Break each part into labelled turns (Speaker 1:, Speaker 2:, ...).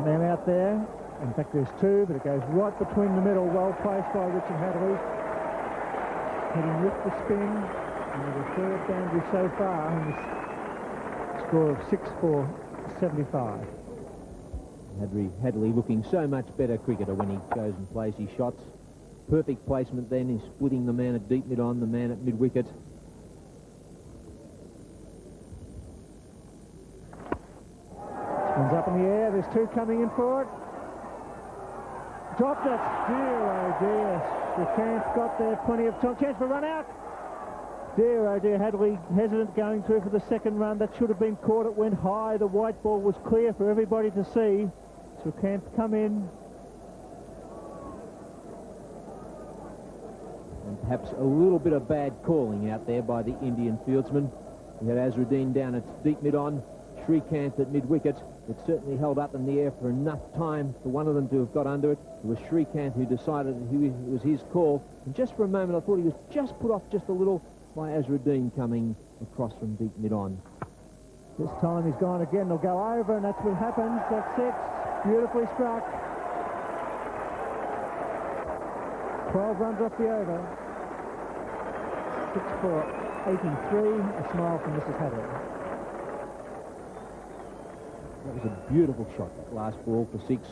Speaker 1: man out there. In fact, there's two, but it goes right between the middle. Well placed by Richard Hadlee. Heading with the spin. And with a third boundary so far. And the score of 6-4-75.
Speaker 2: Hadlee looking so much better cricketer when he goes and plays his shots. Perfect placement then. He's splitting the man at deep mid-on, the man at mid-wicket.
Speaker 1: Spins up in the air. There's two coming in for it. Dropped it. Dear, oh dear. Shrikant got there. Plenty of time. Chance for run out. Dear, oh dear. Hadlee hesitant going through for the second run. That should have been caught. It went high. The white ball was clear for everybody to see. Shrikant come in.
Speaker 2: And perhaps a little bit of bad calling out there by the Indian fieldsman. We had Azharuddin down at deep mid-on. Shrikant at mid-wicket. It certainly held up in the air for enough time for one of them to have got under it. It was Shrikant who decided it was his call. And just for a moment, I thought he was just put off just a little by Azharuddin coming across from deep mid-on.
Speaker 1: This time he's gone again. They'll go over, and that's what happens. That's it. Beautifully struck. 12 runs off the over. 6-4-83. A smile from Mrs. Hadlee.
Speaker 2: That was a beautiful shot, that last ball for 6.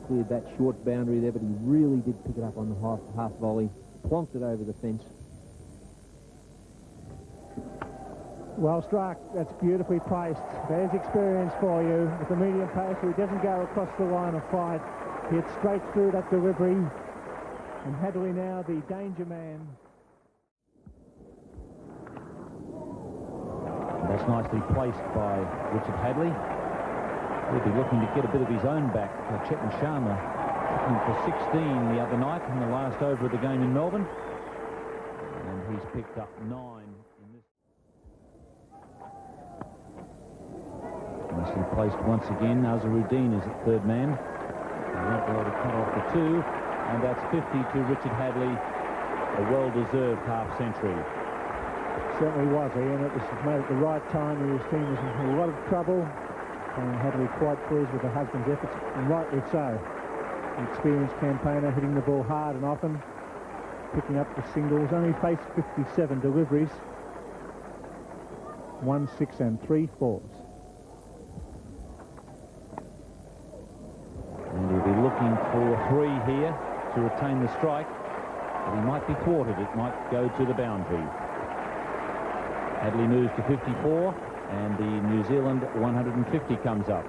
Speaker 2: Cleared that short boundary there, but he really did pick it up on the half volley. Plonked it over the fence.
Speaker 1: Well struck. That's beautifully placed. There's experience for you with the medium pace. He doesn't go across the line of flight. He hits straight through that delivery. And Hadlee now the danger man.
Speaker 3: That's nicely placed by Richard Hadlee. He'll be looking to get a bit of his own back. Chetan Sharma looking for 16 the other night in the last over of the game in Melbourne. And he's picked up 9 in this. Nicely placed once again. Azharuddin is at third man. He won't be able to cut off the 2. And that's 50 to Richard Hadlee. A well-deserved half-century.
Speaker 1: Certainly was, and it was made at the right time. His team was in a lot of trouble. And Hadlee quite pleased with her husband's efforts, and rightly so. An experienced campaigner, hitting the ball hard and often, picking up the singles. Only faced 57 deliveries. 1 6 and 3 4s.
Speaker 3: And he'll be looking for 3 here to retain the strike, but he might be thwarted. It might go to the boundary. Hadlee moves to 54. And the New Zealand 150 comes up.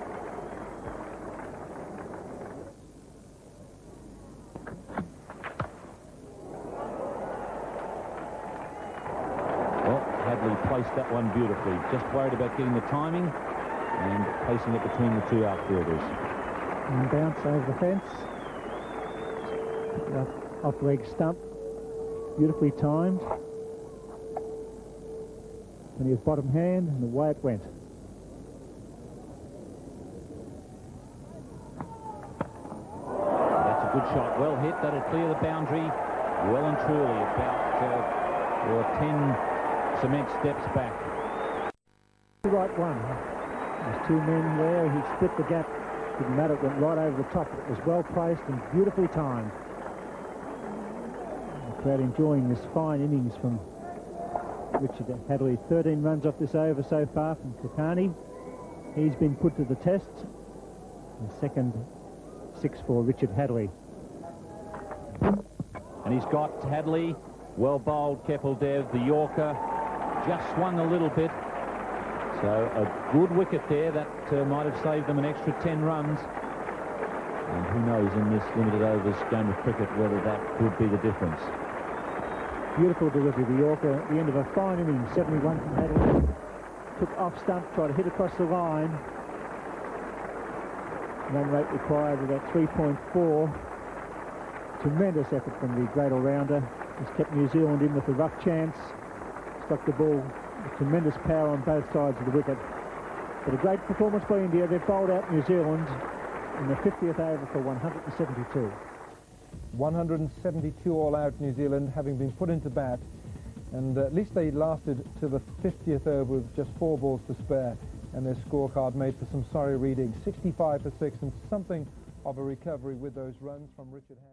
Speaker 3: Well, Hadlee placed that one beautifully. Just worried about getting the timing and placing it between the two outfielders.
Speaker 1: And bounce over the fence. Off leg stump. Beautifully timed. And his bottom hand, and away it went.
Speaker 3: That's a good shot. Well hit. That'll clear the boundary well and truly. About 10 cement steps back.
Speaker 1: The right one. There's 2 men there. He split the gap. Didn't matter. It went right over the top. It was well placed and beautifully timed. The crowd enjoying this fine innings from Richard Hadlee. 13 runs off this over so far from Kakani. He's been put to the test. The second 6 for Richard Hadlee.
Speaker 3: And he's got Hadlee. Well bowled, Kepeldev. The Yorker just swung a little bit. So a good wicket there. That might have saved them an extra 10 runs. And who knows in this limited overs game of cricket whether that could be the difference.
Speaker 1: Beautiful delivery, the Yorker at the end of a fine inning. 71 from Hadlee. Took off stump, tried to hit across the line. Run rate required about 3.4. Tremendous effort from the great all-rounder. He's kept New Zealand in with a rough chance. Struck the ball with tremendous power on both sides of the wicket. But a great performance by India. They've bowled out New Zealand in the 50th over for 172.
Speaker 4: 172 all out New Zealand, having been put into bat, and at least they lasted to the 50th over with just 4 balls to spare. and their scorecard made for some sorry reading. 65 for 6, and something of a recovery with those runs from Richard Hadlee.